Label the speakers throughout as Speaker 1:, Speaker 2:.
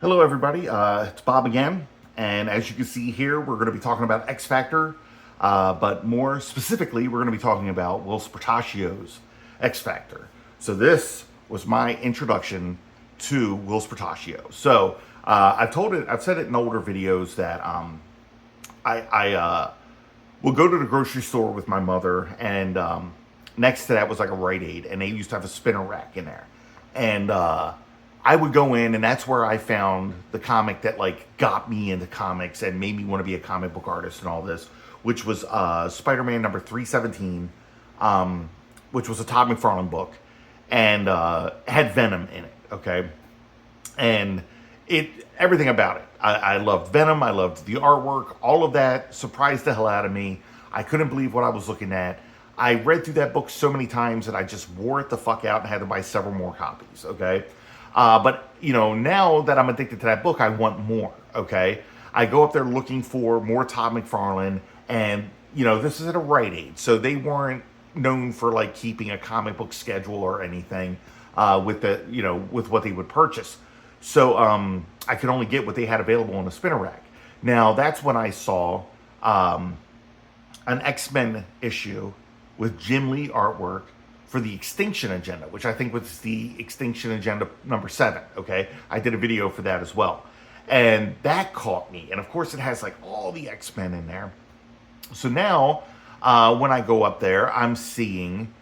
Speaker 1: Hello, everybody. It's Bob again. And as you can see here, we're going to be talking about X Factor. But more specifically, we're going to be talking about WHILCE Portacio's X Factor. So this was my introduction to WHILCE Portacio. So I've said it in older videos that I will go to the grocery store with my mother, and next to that was like a Rite Aid, and they used to have a spinner rack in there. And I would go in, and that's where I found the comic that like got me into comics and made me want to be a comic book artist and all this, which was Spider-Man number 317, which was a Todd McFarlane book, and had Venom in it. Okay, and everything about it. I loved Venom. I loved the artwork. All of that surprised the hell out of me. I couldn't believe what I was looking at. I read through that book so many times that I just wore it the fuck out and had to buy several more copies. Okay. But, you know, now that I'm addicted to that book, I want more, okay? I go up there looking for more Todd McFarlane, and, you know, this is at a Rite Aid, so they weren't known for, like, keeping a comic book schedule or anything with what they would purchase. So I could only get what they had available on the spinner rack. Now, that's when I saw an X-Men issue with Jim Lee artwork for the Extinction Agenda, which I think was the Extinction Agenda number 7, okay? I did a video for that as well. And that caught me. And of course it has like all the X-Men in there. So now, when I go up there, I'm seeing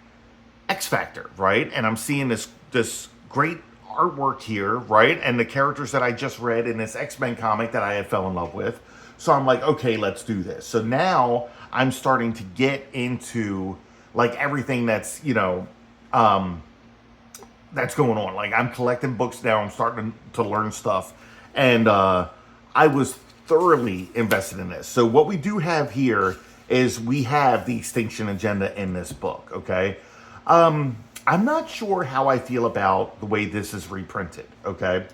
Speaker 1: X Factor, right? And I'm seeing this great artwork here, right? And the characters that I just read in this X-Men comic that I had fell in love with. So I'm like, okay, let's do this. So now I'm starting to get into like everything that's, that's going on. Like I'm collecting books now. I'm starting to learn stuff. And I was thoroughly invested in this. So what we do have here is we have the Extinction Agenda in this book, okay? I'm not sure how I feel about the way this is reprinted, okay?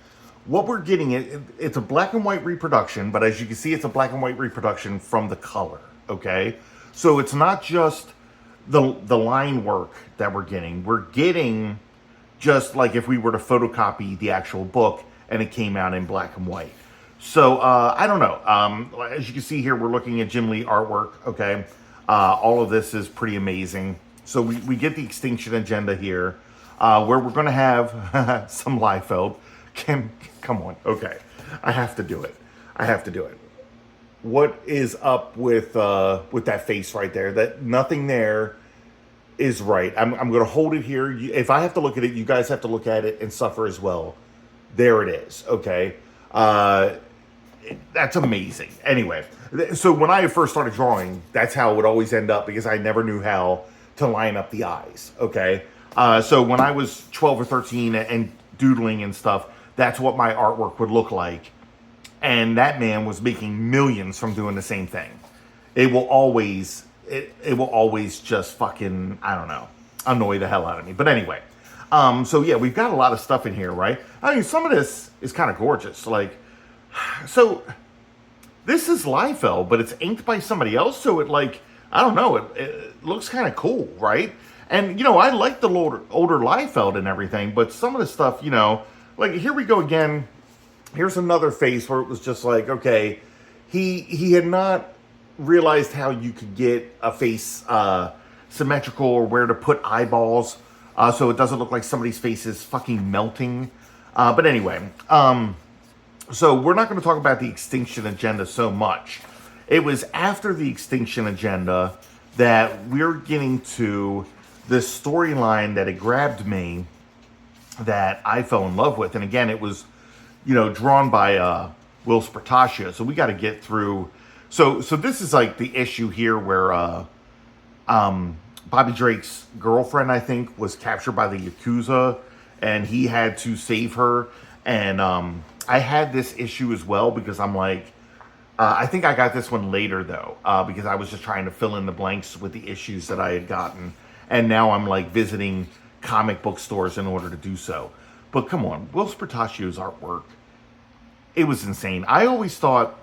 Speaker 1: What we're getting, it's a black and white reproduction, but as you can see, it's a black and white reproduction from the color, okay? So it's not just the line work that we're getting just like if we were to photocopy the actual book and it came out in black and white. So I don't know. As you can see here, we're looking at Jim Lee artwork. Okay, all of this is pretty amazing. So we get the Extinction Agenda here, where we're going to have some Liefeld. Come on. Okay, I have to do it. What is up with that face right there? That nothing there is right. I'm going to hold it here. If I have to look at it, you guys have to look at it and suffer as well. There it is. Okay. That's amazing. Anyway, so when I first started drawing, that's how it would always end up because I never knew how to line up the eyes. Okay. So when I was 12 or 13 and doodling and stuff, that's what my artwork would look like. And that man was making millions from doing the same thing. It will always just fucking, I don't know, annoy the hell out of me. But anyway, so yeah, we've got a lot of stuff in here, right? I mean, some of this is kind of gorgeous. Like, so this is Liefeld, but it's inked by somebody else. So it like, I don't know, it looks kind of cool, right? And, I like the older Liefeld and everything, but some of the stuff, like here we go again. Here's another face where it was just like, okay, he had not realized how you could get a face symmetrical or where to put eyeballs so it doesn't look like somebody's face is fucking melting. But anyway, so we're not going to talk about the Extinction Agenda so much. It was after the Extinction Agenda that we're getting to this storyline that it grabbed me that I fell in love with. And again, it was drawn by WHILCE Portacio. So we got to get through. So this is like the issue here where Bobby Drake's girlfriend, I think, was captured by the Yakuza, and he had to save her. And I had this issue as well because I'm like, I think I got this one later though, because I was just trying to fill in the blanks with the issues that I had gotten, and now I'm like visiting comic book stores in order to do so. But come on, WHILCE Portacio's artwork, it was insane. I always thought,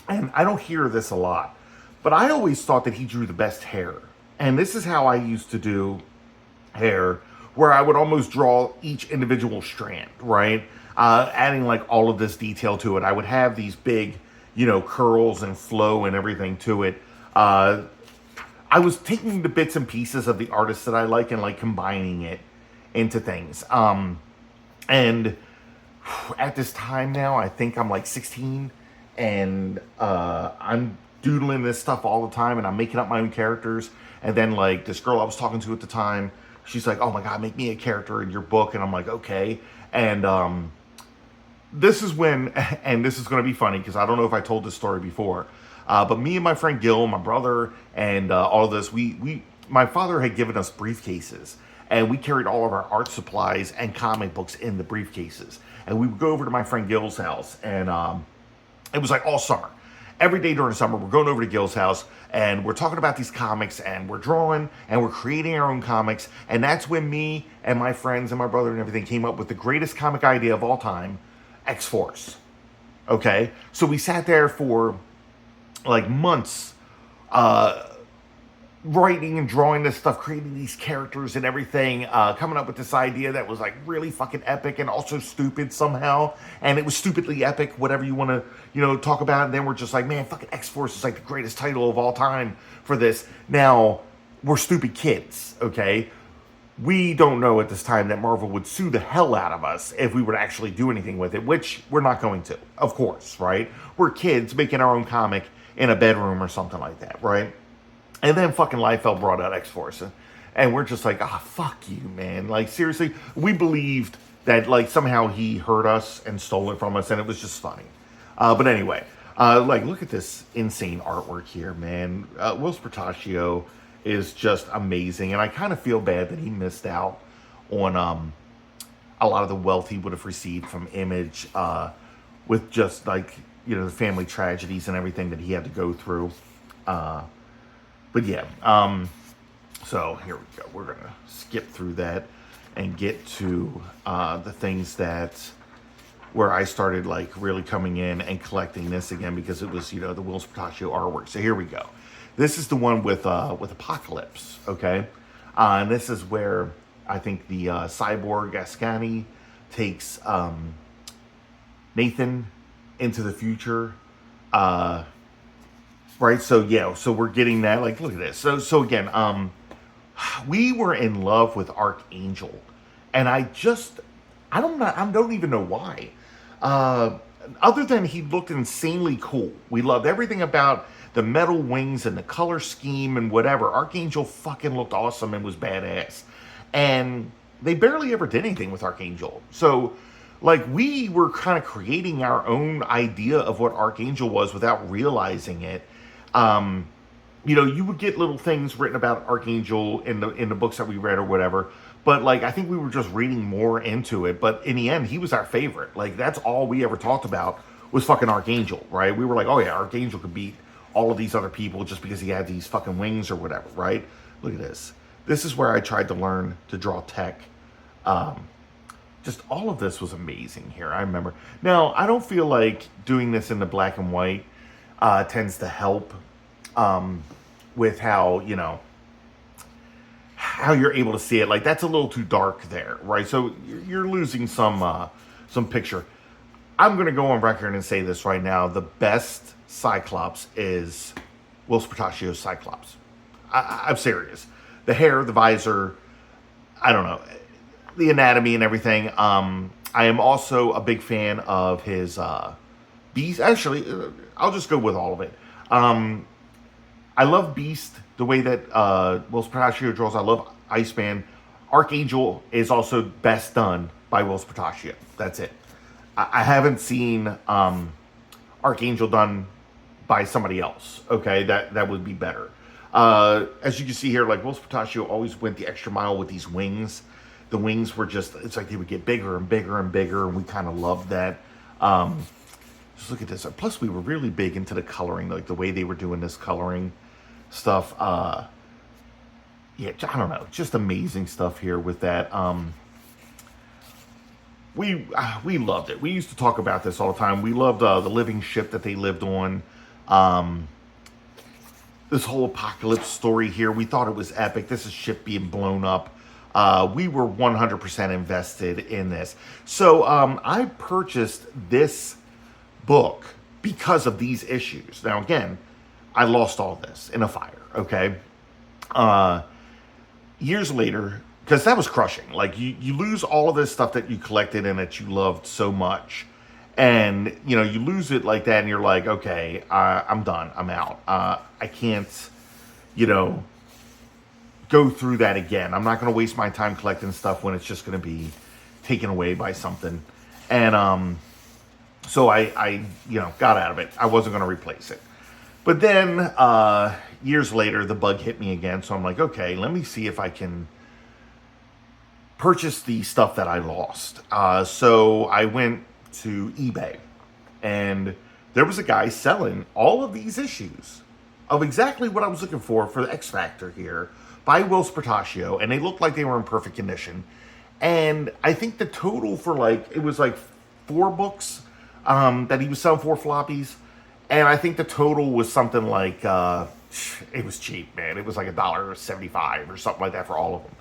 Speaker 1: and I don't hear this a lot, but I always thought that he drew the best hair. And this is how I used to do hair, where I would almost draw each individual strand, right? adding like all of this detail to it. I would have these big, curls and flow and everything to it. I was taking the bits and pieces of the artists that I like and like combining it into things. And at this time now, I think I'm like 16, and I'm doodling this stuff all the time, and I'm making up my own characters. And then like this girl I was talking to at the time, she's like, "Oh my god, make me a character in your book," and I'm like, "Okay." And this is when, and this is going to be funny because I don't know if I told this story before, but me and my friend Gil, my brother, and all of this, my father had given us briefcases, and we carried all of our art supplies and comic books in the briefcases. And we would go over to my friend Gil's house, and it was like all summer. Every day during the summer, we're going over to Gil's house, and we're talking about these comics, and we're drawing, and we're creating our own comics. And that's when me and my friends and my brother and everything came up with the greatest comic idea of all time, X-Force. Okay? So we sat there for like months, writing and drawing this stuff, creating these characters and everything, coming up with this idea that was like really fucking epic and also stupid somehow. And it was stupidly epic, whatever you want to, talk about. And then we're just like, man, fucking X-Force is like the greatest title of all time for this. Now, we're stupid kids, okay? We don't know at this time that Marvel would sue the hell out of us if we were to actually do anything with it, which we're not going to, of course, right? We're kids making our own comic in a bedroom or something like that, right? And then fucking Liefeld brought out X-Force. And we're just like, fuck you, man. Like, seriously, we believed that, like, somehow he hurt us and stole it from us, and it was just funny. But anyway, like, look at this insane artwork here, man. Whilce Portacio is just amazing, and I kind of feel bad that he missed out on a lot of the wealth he would have received from Image with just, like, the family tragedies and everything that he had to go through. But yeah, so here we go. We're going to skip through that and get to the things where I started like really coming in and collecting this again because it was, the Whilce Portacio artwork. So here we go. This is the one with Apocalypse, okay? And this is where I think the cyborg Ascani takes Nathan into the future. Right, so yeah, so we're getting that. Like, look at this. So again, we were in love with Archangel, and I don't even know why. Other than he looked insanely cool. We loved everything about the metal wings and the color scheme and whatever. Archangel fucking looked awesome and was badass, and they barely ever did anything with Archangel. So, like, we were kind of creating our own idea of what Archangel was without realizing it. You would get little things written about Archangel in the books that we read or whatever, but like I think we were just reading more into it. But in the end, he was our favorite. Like, that's all we ever talked about was fucking Archangel, right? We were like, oh yeah, Archangel could beat all of these other people just because he had these fucking wings or whatever, right? Look at this. This is where I tried to learn to draw tech. Just all of this was amazing here. I remember. Now, I don't feel like doing this in the black and white tends to help with how you're able to see it. Like, that's a little too dark there, right? So you're losing some picture. I'm going to go on record and say this right now. The best Cyclops is Whilce Portacio's Cyclops. I'm serious. The hair, the visor, I don't know, the anatomy and everything. I am also a big fan of his Beast. Actually, I'll just go with all of it. I love Beast, the way that Whilce Portacio draws. I love Iceman. Archangel is also best done by Whilce Portacio. That's it. I haven't seen Archangel done by somebody else. Okay, that would be better. As you can see here, like, Whilce Portacio always went the extra mile with these wings. The wings were just, it's like they would get bigger and bigger and bigger, and we kind of loved that. Just look at this. Plus, we were really big into the coloring, like the way they were doing this coloring stuff. Yeah, I don't know, just amazing stuff here with that. We loved it. We used to talk about this all the time. We loved the living ship that they lived on. This whole apocalypse story here, we thought it was epic. This is ship being blown up. we were 100% invested in this. So I purchased this book because of these issues. Now, again, I lost all this in a fire, okay? Years later, because that was crushing. Like, you lose all of this stuff that you collected and that you loved so much. And, you know, you lose it like that and you're like, okay, I'm done. I'm out. I can't, you know, go through that again. I'm not going to waste my time collecting stuff when it's just going to be taken away by something. And so I, you know, got out of it. I wasn't going to replace it. But then years later, the bug hit me again. So I'm like, okay, let me see if I can purchase the stuff that I lost. So I went to eBay, and there was a guy selling all of these issues of exactly what I was looking for the X Factor here by WHILCE PORTACIO, and they looked like they were in perfect condition. And I think the total for it was like 4 books that he was selling, 4 floppies. And I think the total was something like, it was cheap, man. It was like $1.75 or something like that for all of them.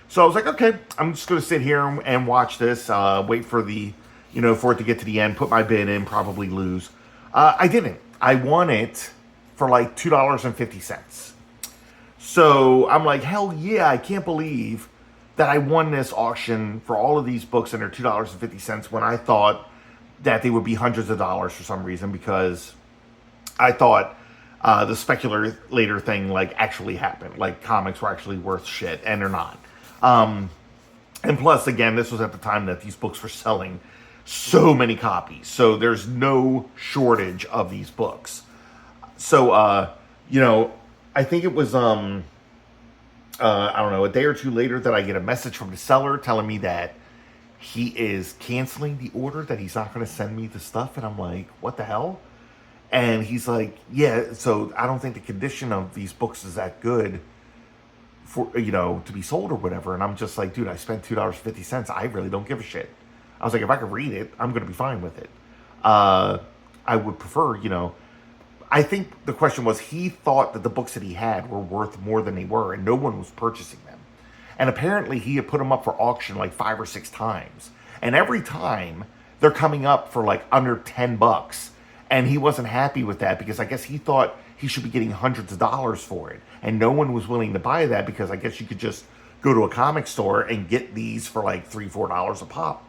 Speaker 1: So I was like, okay, I'm just going to sit here and watch this, wait for the, you know, for it to get to the end, put my bid in, probably lose. I didn't. I won it for like $2.50. So I'm like, hell yeah, I can't believe that I won this auction for all of these books and they're $2.50 when I thought that they would be hundreds of dollars for some reason, because I thought the speculator thing like actually happened. Like comics were actually worth shit, and they're not. And plus, again, this was at the time that these books were selling so many copies. So there's no shortage of these books. So, you know, I think it was, I don't know, a day or two later that I get a message from the seller telling me that he is canceling the order, that he's not going to send me the stuff. And I'm like, what the hell? And he's like, yeah, so I don't think the condition of these books is that good for, you know, to be sold or whatever. And I'm just like, dude, I spent $2.50. I really don't give a shit. I was like, if I could read it, I'm going to be fine with it. I would prefer, you know, I think the question was, he thought that the books that he had were worth more than they were, and no one was purchasing them. And apparently he had put them up for auction like 5 or 6 times. And every time they're coming up for like under $10. And he wasn't happy with that, because I guess he thought he should be getting hundreds of dollars for it. And no one was willing to buy that, because I guess you could just go to a comic store and get these for like $3, $4 a pop.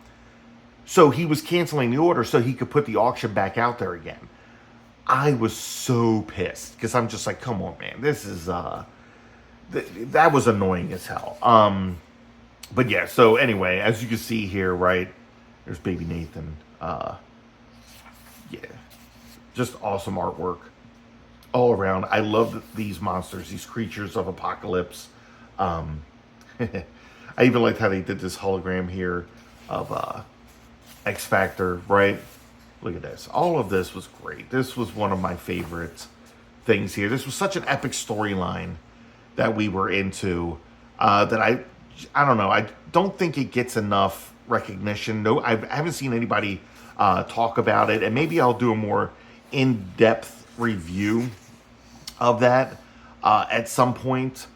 Speaker 1: So he was canceling the order so he could put the auction back out there again. I was so pissed, because I'm just like, come on, man. This is, that was annoying as hell. But yeah, so anyway, as you can see here, right, there's baby Nathan. Yeah, just awesome artwork all around. I love these monsters, these creatures of apocalypse. I even liked how they did this hologram here of X Factor, right? Look at this. All of this was great. This was one of my favorite things here. This was such an epic storyline that we were into, that I don't know. I don't think it gets enough recognition. No, I haven't seen anybody talk about it, and maybe I'll do a more in-depth review of that at some point.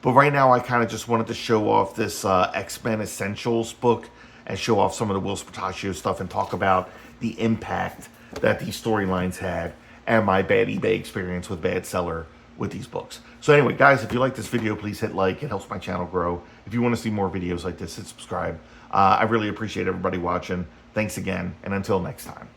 Speaker 1: But right now, I kind of just wanted to show off this X-Men Essentials book and show off some of the WHILCE PORTACIO stuff and talk about the impact that these storylines had and my bad eBay experience with Bad Seller with these books. So anyway, guys, if you like this video, please hit like. It helps my channel grow. If you want to see more videos like this, hit subscribe. I really appreciate everybody watching. Thanks again, and until next time.